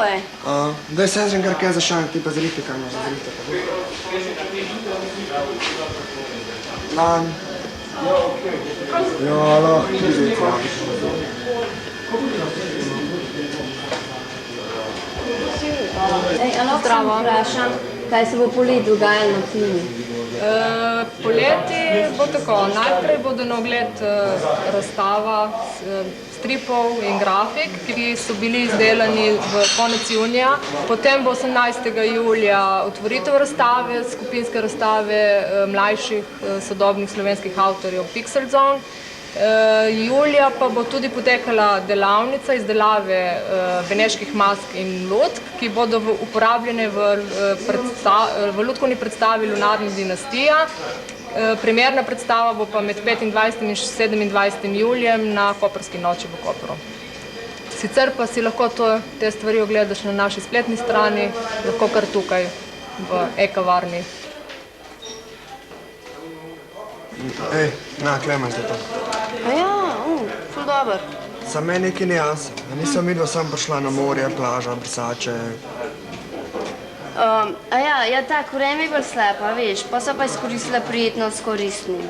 ej. Daj sezrem, kar kaj zašanje, ti pa zrihte, kaj imaš za zrihte. Lan. Jo, lahko, izvijek, ja. Ej, a lahko samo vprašam, kaj se bo poleti dogajalo na filmu? Poleti bo tako, najprej bodo na ogled razstava stripov in grafik, ki so bili izdelani v konec junija. Potem bo 18. julija otvoritev razstave, skupinske razstave mlajših sodobnih slovenskih avtorjev Pixel Zone. Julija pa bo tudi potekala delavnica izdelave beneških mask in lutk, ki bodo uporabljene v lutkovni predstavi Lunarna dinastija. Primerna predstava bo pa med 25. in 27. julijem na Koprski noči v Kopru. Sicer pa si lahko te stvari ogledaš na naši spletni strani, lahko kar tukaj v e-kavarni. Ej, na, Klemen te to. Aja, ful dober. Za meni nekaj ni jaz. Nisem midva sem prišla na morje, plaža, brisače. Aja, ja tako, vreme je bolj slepa, veš, pa so pa izkoristila prijetnost s koristnim.